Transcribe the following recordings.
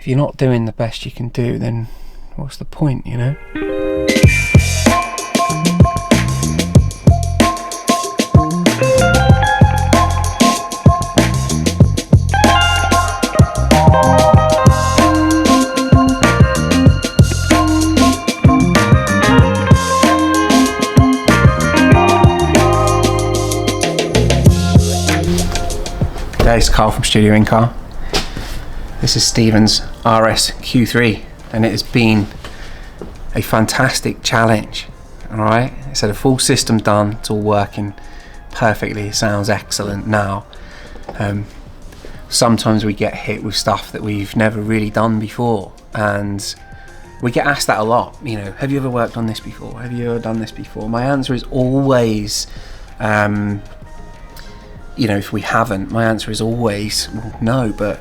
if you're not doing the best you can do, then what's the point, you know? It's Carl from Studio In Car. This is Stephen's RSQ3 and it has been a fantastic challenge. Alright, it's had a full system done, it's all working perfectly, it sounds excellent now. Sometimes we get hit with stuff that we've never really done before, and we get asked that a lot, you know, have you ever worked on this before? Have you ever done this before? My answer is always, you know, if we haven't, my answer is always, well, no, but,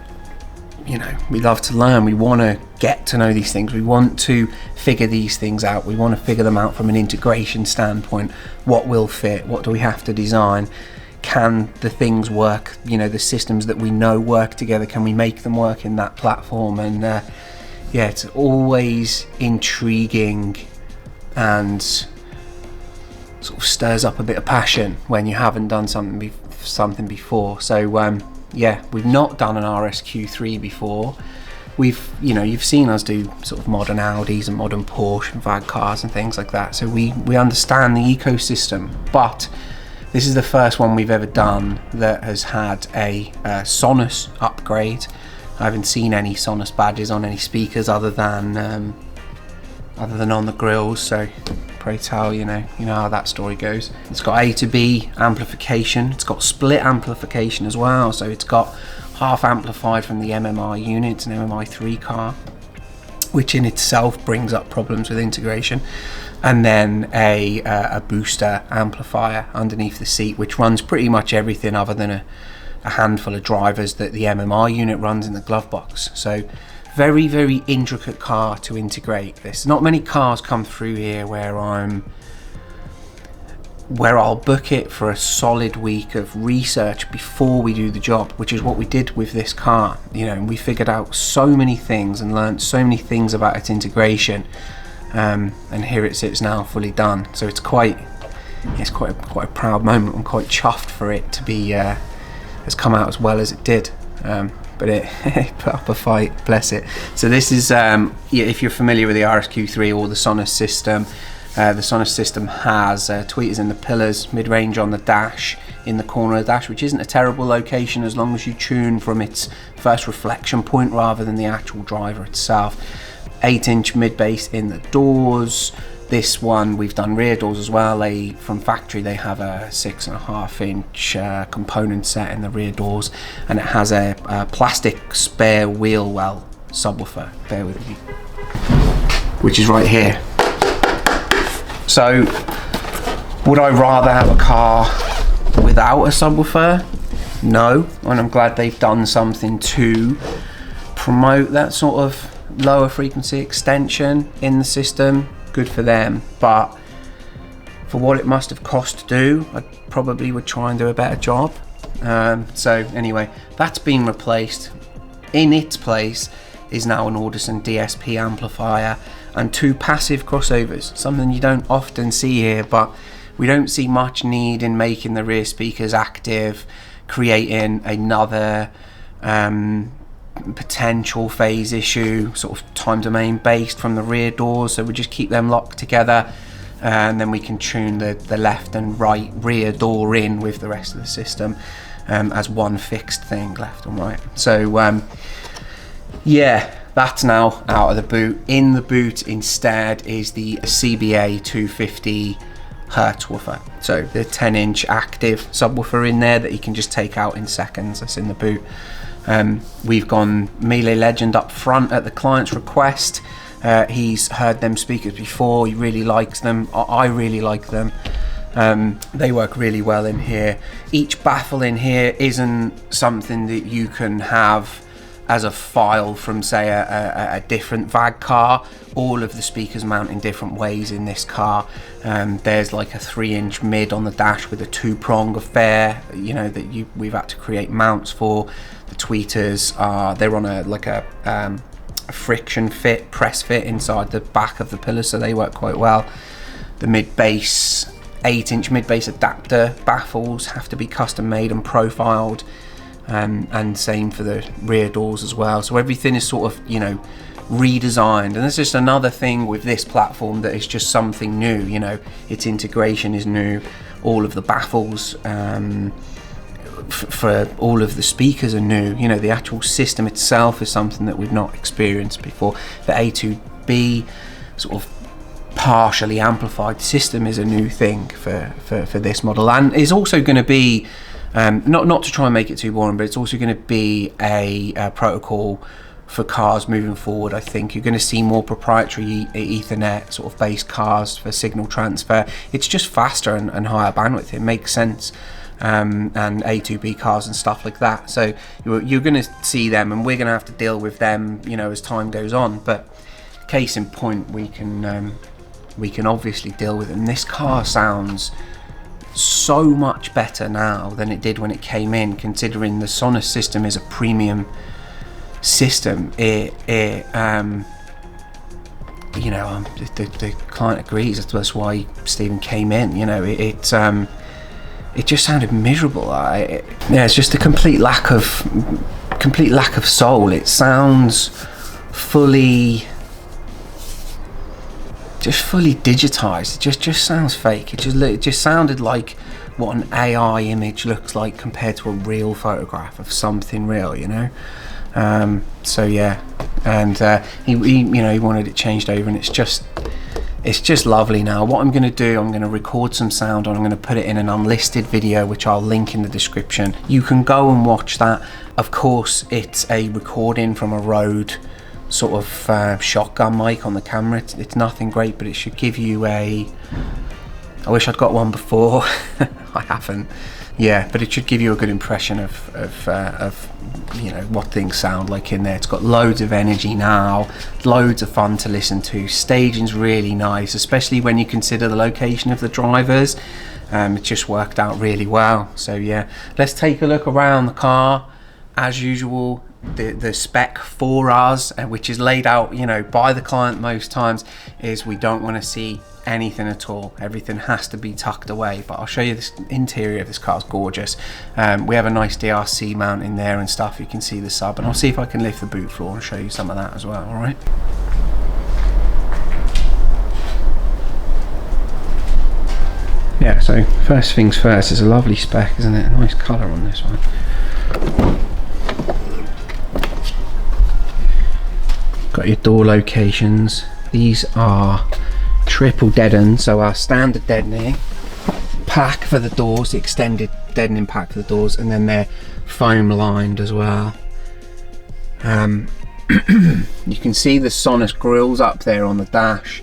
you know, we love to learn. We want to get to know these things. We want to figure these things out. We want to figure them out from an integration standpoint. What will fit? What do we have to design? Can the things work? You know, the systems that we know work together, can we make them work in that platform? And yeah, it's always intriguing and sort of stirs up a bit of passion when you haven't done something before. So yeah, we've not done an RSQ3 before. We've, you know, you've seen us do sort of modern Audis and modern Porsche and VAG cars and things like that, so we understand the ecosystem, but this is the first one we've ever done that has had a Sonos upgrade. I haven't seen any Sonos badges on any speakers other than on the grills, so pray tell, you know how that story goes. It's got A to B amplification, it's got split amplification as well, so it's got half amplified from the MMI unit. It's an MMI3 car, which in itself brings up problems with integration, and then a booster amplifier underneath the seat, which runs pretty much everything other than a handful of drivers that the MMI unit runs in the glove box. So very, very intricate car to integrate this. Not many cars come through here where I'll book it for a solid week of research before we do the job, which is what we did with this car. You know, we figured out so many things and learned so many things about its integration, and here it sits now, fully done. So it's quite a proud moment. I'm quite chuffed for it to be has come out as well as it did. But it put up a fight, bless it. So this is, yeah, if you're familiar with the RSQ3 or the Sonos system, the Sonos system has tweeters in the pillars, mid-range on the dash, in the corner of the dash, which isn't a terrible location as long as you tune from its first reflection point rather than the actual driver itself. 8-inch mid-bass in the doors. This one, we've done rear doors as well. From factory, they have a 6.5-inch component set in the rear doors, and it has a plastic spare wheel well subwoofer, bear with me, which is right here. So, would I rather have a car without a subwoofer? No, and I'm glad they've done something to promote that sort of lower frequency extension in the system. Good for them, but for what it must have cost to do, I probably would try and do a better job. So anyway, that's been replaced. In its place is now an Audison DSP amplifier and 2 passive crossovers, something you don't often see here, but we don't see much need in making the rear speakers active, creating another potential phase issue, sort of time domain based from the rear doors, so we just keep them locked together, and then we can tune the left and right rear door in with the rest of the system as one fixed thing, left and right. So yeah, that's now out of the boot. In the boot instead is the CBA 250 Hertz woofer, so the 10-inch active subwoofer in there that you can just take out in seconds. That's in the boot. We've gone Melee Legend up front at the client's request. He's heard them speakers before, he really likes them, I really like them. They work really well in here. Each baffle in here isn't something that you can have as a file from, say, a different VAG car. All of the speakers mount in different ways in this car. There's like a 3-inch mid on the dash with a 2-prong affair, you know, that we've had to create mounts for. The tweeters are, they're on a friction fit, press fit inside the back of the pillar, so they work quite well. The mid-bass, 8-inch mid-bass adapter baffles have to be custom made and profiled, and same for the rear doors as well. So everything is sort of, you know, redesigned, and there's just another thing with this platform that is just something new. You know, its integration is new. All of the baffles for all of the speakers are new. You know, the actual system itself is something that we've not experienced before. The A2B sort of partially amplified system is a new thing for this model, and is also going to be not to try and make it too boring, but it's also going to be a protocol for cars moving forward. I think you're going to see more proprietary Ethernet sort of based cars for signal transfer. It's just faster and higher bandwidth. It makes sense. And A2B cars and stuff like that. So you're going to see them, and we're going to have to deal with them, you know, as time goes on. But case in point, we can obviously deal with them. This car sounds so much better now than it did when it came in, considering the Sonos system is a premium system. The client agrees. That's why Stephen came in. You know, it just sounded miserable. It's just a complete lack of soul. It sounds fully digitized. It just sounds fake. It just sounded like what an AI image looks like compared to a real photograph of something real, you know. So yeah, and he wanted it changed over, and it's just lovely now. What I'm going to do, I'm going to record some sound and I'm going to put it in an unlisted video, which I'll link in the description. You can go and watch that. Of course, it's a recording from a Rode sort of shotgun mic on the camera. It's nothing great, but it should give you I wish I'd got one before. I haven't. Yeah, but it should give you a good impression of you know what things sound like in there. It's got loads of energy now, loads of fun to listen to. Staging's really nice, especially when you consider the location of the drivers. It just worked out really well. So yeah, let's take a look around the car. As usual, the spec for us, which is laid out, you know, by the client most times, is we don't want to see anything at all. Everything has to be tucked away. But I'll show you this interior of this car's gorgeous. We have a nice DRC mount in there and stuff. You can see the sub, and I'll see if I can lift the boot floor and show you some of that as well. All right. Yeah, so first things first, it's a lovely spec, isn't it? A nice colour on this one. Got your door locations. These are triple deaden, so our standard deadening pack for the doors, the extended deadening pack for the doors, and then they're foam lined as well. You can see the Sonos grills up there on the dash,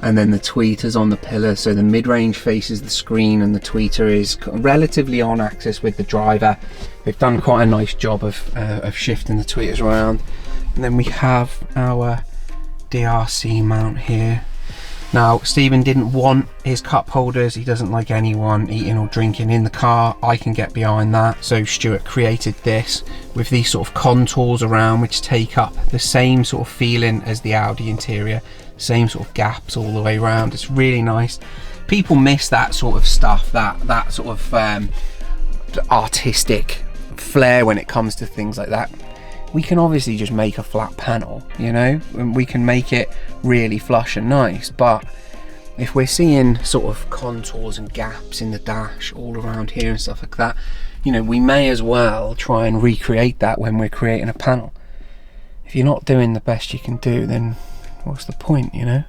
and then the tweeters on the pillar. So the mid-range faces the screen, and the tweeter is relatively on axis with the driver. They've done quite a nice job of shifting the tweeters around. And then we have our DRC mount here. Now, Stephen didn't want his cup holders. He doesn't like anyone eating or drinking in the car. I can get behind that. So Stuart created this with these sort of contours around, which take up the same sort of feeling as the Audi interior. Same sort of gaps all the way around. It's really nice. People miss that sort of stuff, that sort of artistic flair when it comes to things like that. We can obviously just make a flat panel, you know, and we can make it really flush and nice, but if we're seeing sort of contours and gaps in the dash all around here and stuff like that, you know, we may as well try and recreate that when we're creating a panel. If you're not doing the best you can do, then what's the point, you know?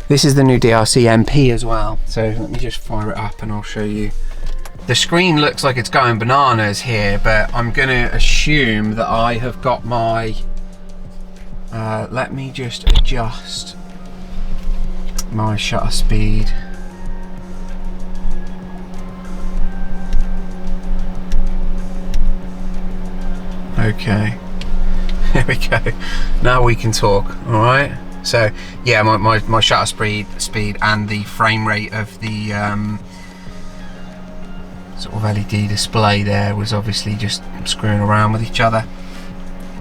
This is the new DRC MP as well, so let me just fire it up and I'll show you. The screen looks like it's going bananas here, but I'm going to assume that I have got my... let me just adjust my shutter speed. Okay, there we go. Now we can talk, all right? So yeah, my shutter speed and the frame rate of the sort of LED display there was obviously just screwing around with each other.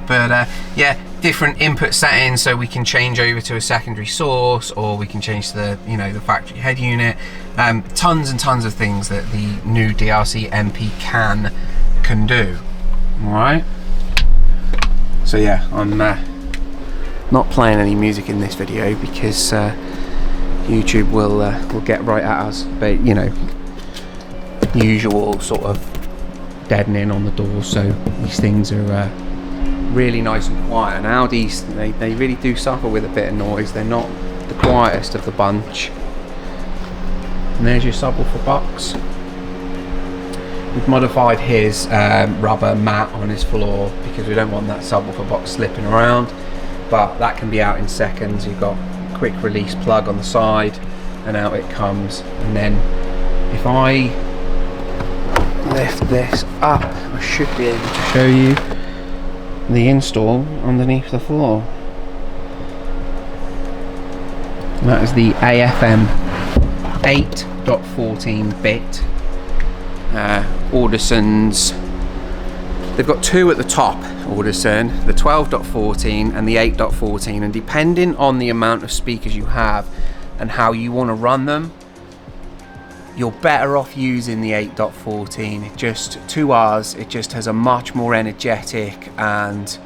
But yeah, different input settings, so we can change over to a secondary source, or we can change to the, you know, the factory head unit. Tons and tons of things that the new DRC MP can do. All right. So yeah, I'm not playing any music in this video because YouTube will get right at us. But you know, usual sort of deadening on the doors, so these things are really nice and quiet. And Audis, they really do suffer with a bit of noise. They're not the quietest of the bunch. And there's your subwoofer box. We've modified his rubber mat on his floor because we don't want that subwoofer box slipping around, but that can be out in seconds. You've got a quick release plug on the side and out it comes. And then if I lift this up, I should be able to show you the install underneath the floor. And that is the AFM 8.14 bit. Audison's, they've got two at the top, Audison, the 12.14 and the 8.14, and depending on the amount of speakers you have and how you want to run them, you're better off using the 8.14. It just, to us, it just has a much more energetic and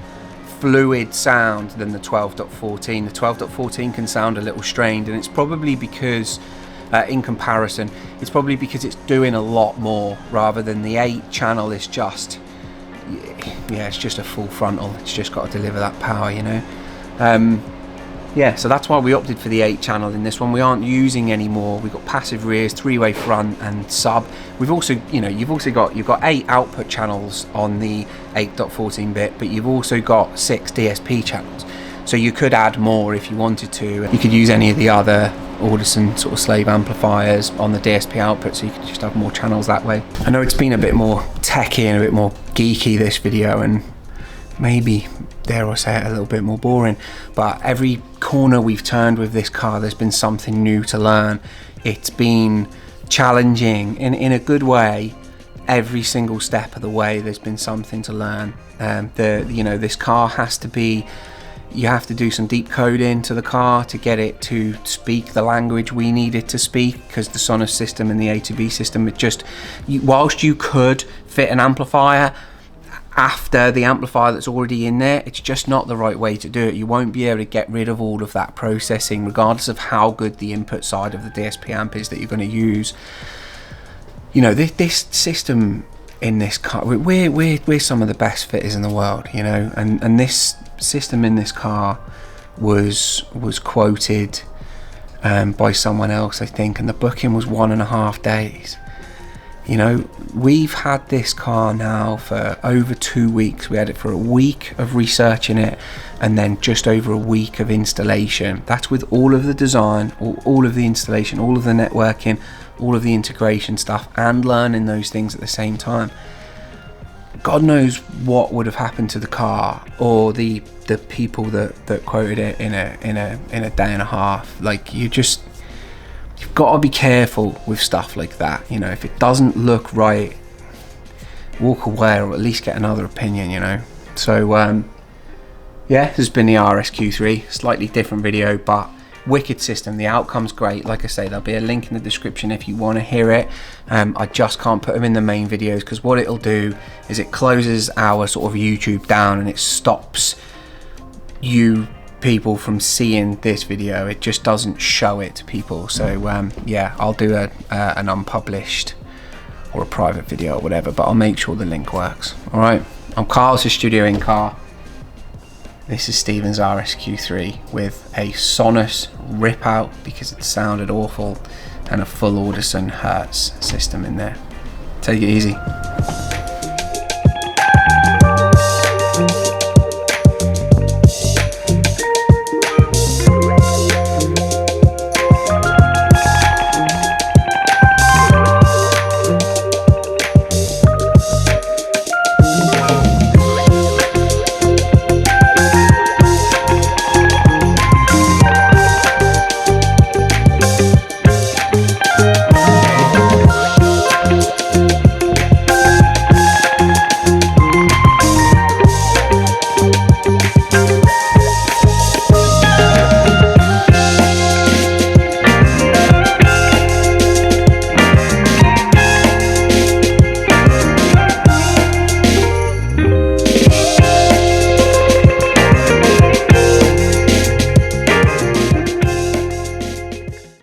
fluid sound than the 12.14. The 12.14 can sound a little strained, and it's probably because in comparison, it's probably because it's doing a lot more, rather than the 8 channel is just, yeah, it's just a full frontal. It's just got to deliver that power, you know. Yeah, so that's why we opted for the 8 channel in this one. We aren't using any more. We've got passive rears, 3-way front and sub. We've also, you know, you've got 8 output channels on the 8.14 bit, but you've also got 6 DSP channels. So you could add more if you wanted to. You could use any of the other Audison sort of slave amplifiers on the DSP output, so you could just have more channels that way. I know it's been a bit more techy and a bit more geeky, this video, and maybe, dare I say it, a little bit more boring, but every corner we've turned with this car, there's been something new to learn. It's been challenging in a good way. Every single step of the way there's been something to learn. You know, this car has to be, you have to do some deep coding to the car to get it to speak the language we need it to speak, because the Sonos system and the A2B system, it just, whilst you could fit an amplifier after the amplifier that's already in there, it's just not the right way to do it. You won't be able to get rid of all of that processing, regardless of how good the input side of the DSP amp is that you're going to use. You know, this system in this car, we're some of the best fitters in the world, you know, and this system in this car was quoted by someone else, I think, and the booking was 1.5 days. You know, we've had this car now for over 2 weeks. We had it for a week of researching it, and then just over a week of installation. That's with all of the design, all of the installation, all of the networking, all of the integration stuff, and learning those things at the same time. God knows what would have happened to the car or the people that quoted it in a day and a half. Like, you've got to be careful with stuff like that. You know, if it doesn't look right, walk away, or at least get another opinion, you know. So yeah, this has been the RSQ3, slightly different video, but wicked system. The outcome's great. Like I say, there'll be a link in the description if you want to hear it. I just can't put them in the main videos, because what it'll do is it closes our sort of YouTube down, and it stops you people from seeing this video. It just doesn't show it to people. So yeah, I'll do an unpublished or a private video or whatever, but I'll make sure the link works. All right, I'm Carl's Studio in Car. This is Stephen's RSQ3 with a Sonos rip out because it sounded awful, and a full Audison Hertz system in there. Take it easy.